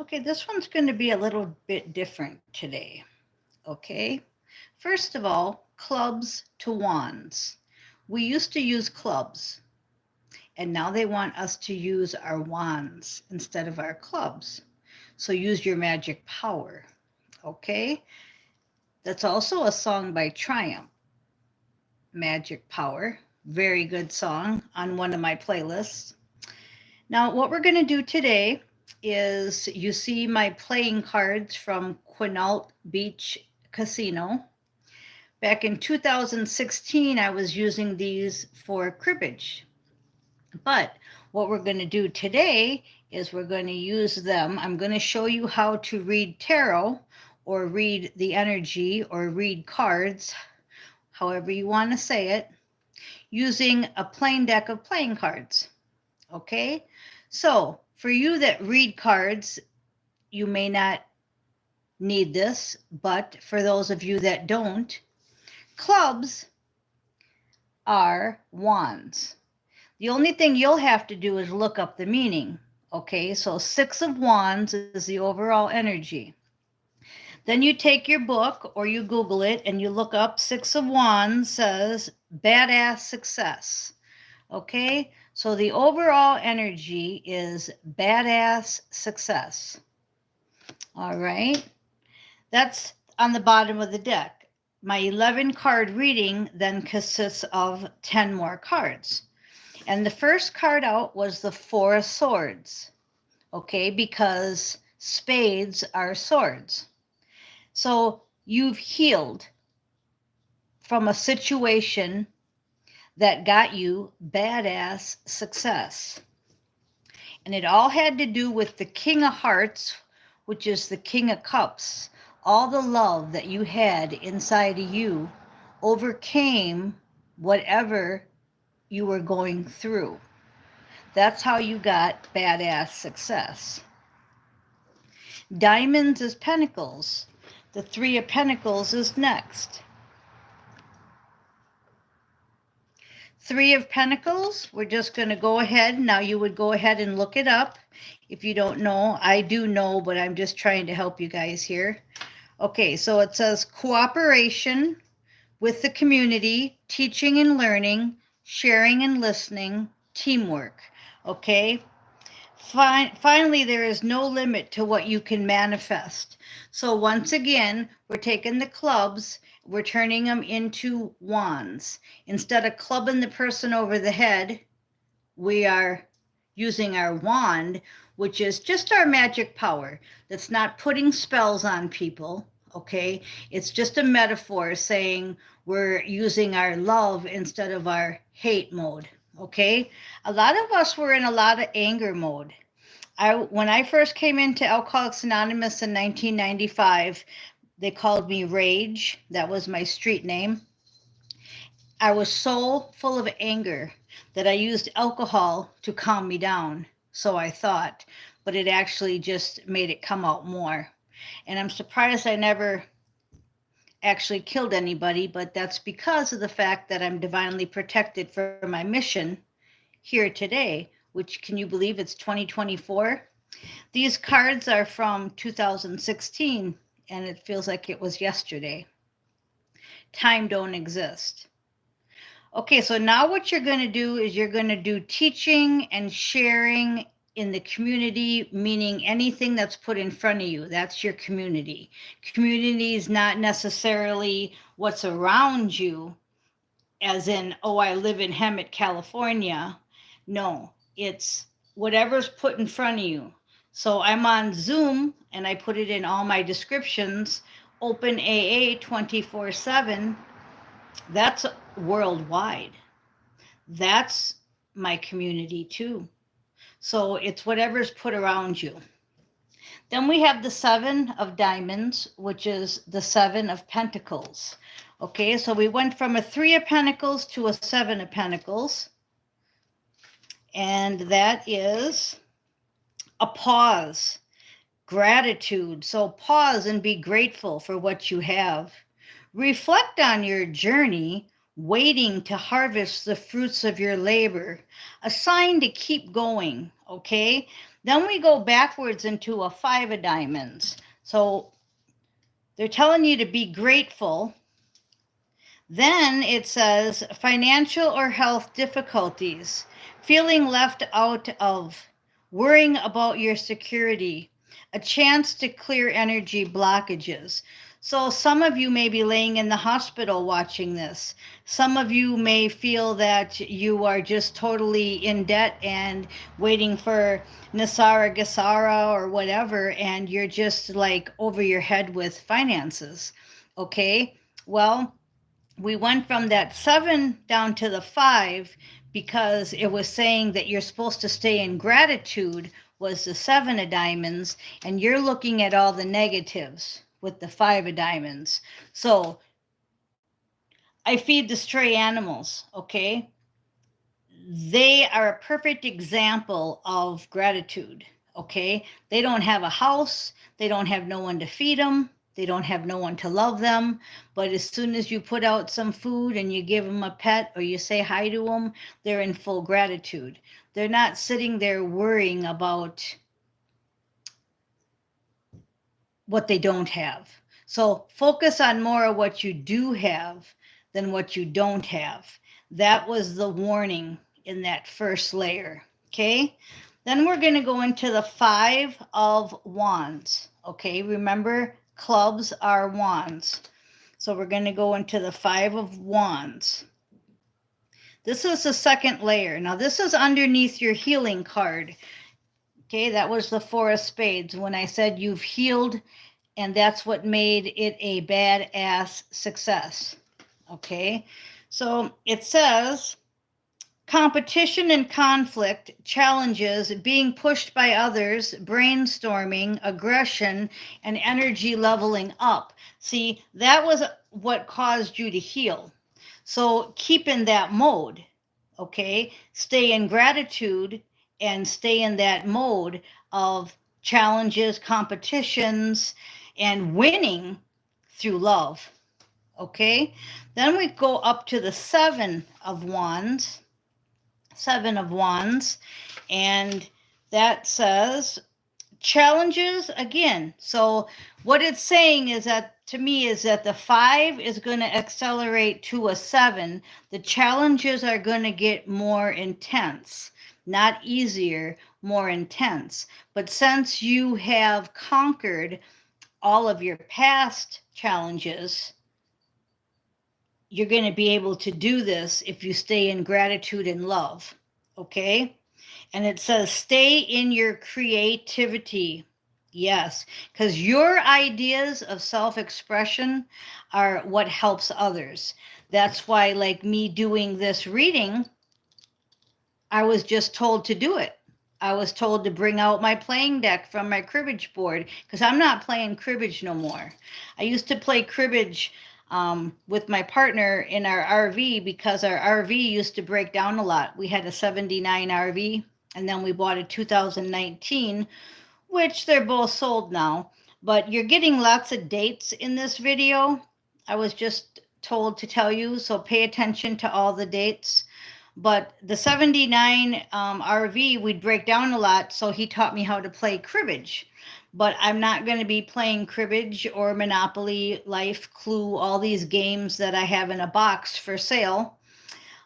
Okay, this one's going to be a little bit different today. Okay, first of all, clubs to wands. We used to use clubs, and now they want us to use our wands instead of our clubs. So use your magic power. Okay, that's also a song by Triumph, Magic Power. Very good song on one of my playlists. Now, what we're going to do today is you see my playing cards from Quinault Beach Casino. Back in 2016, I was using these for cribbage. But what we're going to do today is we're going to use them. I'm going to show you how to read tarot or read the energy or read cards, however you want to say it, using a plain deck of playing cards. Okay? So, for you that read cards, you may not need this, but for those of you that don't, clubs are wands. The only thing you'll have to do is look up the meaning. Okay, so Six of Wands is the overall energy. Then you take your book or you Google it and you look up Six of Wands says badass success. Okay, so the overall energy is badass success. All right, that's on the bottom of the deck. My 11 card reading then consists of 10 more cards. And the first card out was the Four of Swords, okay, because spades are swords. So you've healed from a situation that got you badass success. And it all had to do with the King of Hearts, which is the King of Cups. All the love that you had inside of you overcame whatever you were going through. That's how you got badass success. Diamonds is pentacles. The Three of Pentacles is next. Three of Pentacles, we're just going to go ahead. Now you would go ahead and look it up. If you don't know, I do know, but I'm just trying to help you guys here. Okay, so it says cooperation with the community, teaching and learning, sharing and listening, teamwork. Okay, finally, there is no limit to what you can manifest. So once again, we're taking the clubs, we're turning them into wands. Instead of clubbing the person over the head, we are using our wand, which is just our magic power. That's not putting spells on people, okay? It's just a metaphor saying we're using our love instead of our hate mode, okay? A lot of us were in a lot of anger mode. When I first came into Alcoholics Anonymous in 1995, they called me Rage. That was my street name. I was so full of anger that I used alcohol to calm me down, so I thought, but it actually just made it come out more. And I'm surprised I never actually killed anybody, but that's because of the fact that I'm divinely protected for my mission here today, which, can you believe it's 2024? These cards are from 2016, and it feels like it was yesterday. Time don't exist. Okay, so now what you're going to do is you're going to do teaching and sharing in the community, meaning anything that's put in front of you. That's your community. Community is not necessarily what's around you, as in, oh, I live in Hemet, California. No, it's whatever's put in front of you. So I'm on Zoom, and I put it in all my descriptions, Open AA 24/7. That's worldwide. That's my community too. So it's whatever's put around you. Then we have the Seven of Diamonds, which is the Seven of Pentacles. Okay, so we went from a Three of Pentacles to a Seven of Pentacles. And that is a pause, gratitude. So pause and be grateful for what you have. Reflect on your journey, waiting to harvest the fruits of your labor. A sign to keep going, Okay, then we go backwards into a 5 of diamonds. So they're telling you to be grateful. Then it says financial or health difficulties, feeling left out of, worrying about your security, a chance to clear energy blockages. So some of you may be laying in the hospital watching this. Some of you may feel that you are just totally in debt and waiting for Nasara Gasara or whatever, and you're just like over your head with finances. Okay, well, we went from that 7 down to the 5 because it was saying that you're supposed to stay in gratitude was the 7 of diamonds, and you're looking at all the negatives with the 5 of diamonds. So I feed the stray animals, okay? They are a perfect example of gratitude, okay? They don't have a house, they don't have no one to feed them, they don't have no one to love them, but as soon as you put out some food and you give them a pet or you say hi to them, they're in full gratitude. They're not sitting there worrying about what they don't have. So focus on more of what you do have than what you don't have. That was the warning in that first layer, okay? Then we're going to go into the 5 of wands, okay? Remember, clubs are wands. So we're going to go into the 5 of wands. This is the second layer. Now this is underneath your healing card. Okay, that was the 4 of spades when I said you've healed, and that's what made it a badass success. Okay, so it says competition and conflict, challenges, being pushed by others, brainstorming, aggression, and energy leveling up. See, that was what caused you to heal. So keep in that mode, okay? Stay in gratitude and stay in that mode of challenges, competitions, and winning through love, okay? Then we go up to the 7 of wands. 7 of wands, and that says challenges again. So what it's saying is that, to me, is that the 5 is going to accelerate to a 7. The challenges are going to get more intense, not easier, more intense. But since you have conquered all of your past challenges, you're going to be able to do this if you stay in gratitude and love, okay? And it says stay in your creativity. Yes, because your ideas of self-expression are what helps others. That's why, like me doing this reading, I was just told to do it. I was told to bring out my playing deck from my cribbage board because I'm not playing cribbage no more. I used to play cribbage with my partner in our RV because our RV used to break down a lot. We had a 79 RV, and then we bought a 2019, which they're both sold now. But you're getting lots of dates in this video. I was just told to tell you, so pay attention to all the dates. But the 79 RV, we'd break down a lot, so he taught me how to play cribbage. But I'm not going to be playing cribbage or Monopoly, Life, Clue, all these games that I have in a box for sale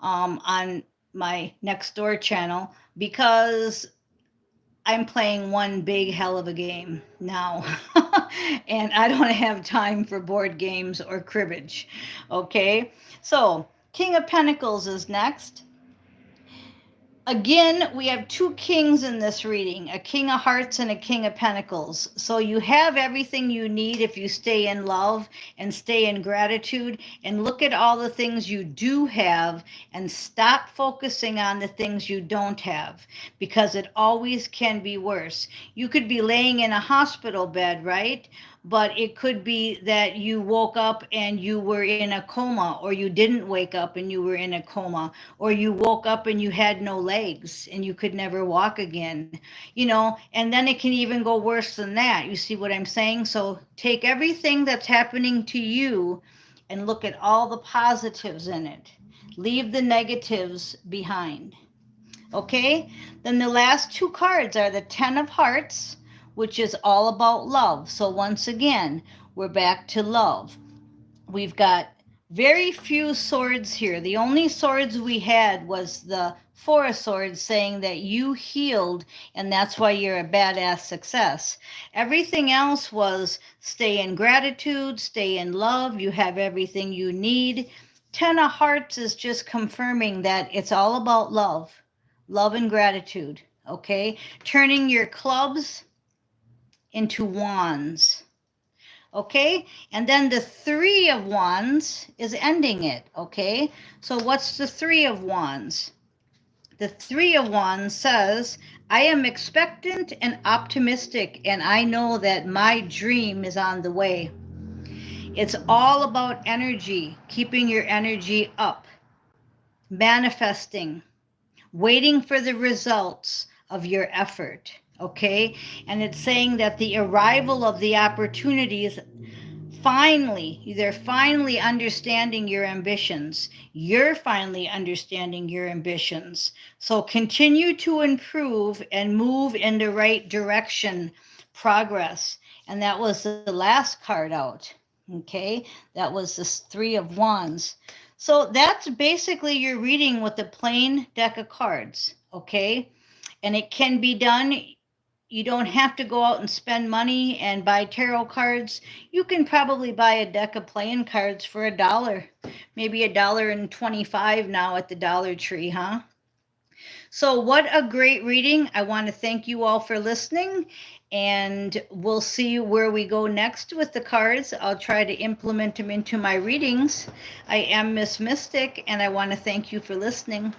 on my Nextdoor channel, because I'm playing one big hell of a game now. And I don't have time for board games or cribbage. Okay, so King of Pentacles is next. Again, we have 2 kings in this reading, a King of Hearts and a King of Pentacles. So you have everything you need if you stay in love and stay in gratitude and look at all the things you do have and stop focusing on the things you don't have, because it always can be worse. You could be laying in a hospital bed, right? But it could be that you woke up and you were in a coma, or you didn't wake up and you were in a coma, or you woke up and you had no legs and you could never walk again, you know, and then it can even go worse than that. You see what I'm saying? So take everything that's happening to you and look at all the positives in it. Leave the negatives behind. Okay, then the last two cards are the 10 of Hearts, which is all about love. So once again, we're back to love. We've got very few swords here. The only swords we had was the Four of Swords, saying that you healed and that's why you're a badass success. Everything else was stay in gratitude, stay in love, you have everything you need. 10 of Hearts is just confirming that it's all about love, love and gratitude, okay? Turning your clubs into wands. Okay, and then the Three of Wands is ending it. Okay, so what's the Three of Wands? The Three of Wands says, I am expectant and optimistic, and I know that my dream is on the way. It's all about energy, keeping your energy up, manifesting, waiting for the results of your effort. Okay, and it's saying that the arrival of the opportunities, finally, they're finally understanding your ambitions. You're finally understanding your ambitions. So continue to improve and move in the right direction, progress. And that was the last card out. Okay, that was the Three of Wands. So that's basically your reading with a plain deck of cards. Okay, and it can be done. You don't have to go out and spend money and buy tarot cards. You can probably buy a deck of playing cards for $1, maybe $1.25 now at the Dollar Tree, huh? So what a great reading. I want to thank you all for listening, and we'll see where we go next with the cards. I'll try to implement them into my readings. I am Miss Mystic, and I want to thank you for listening.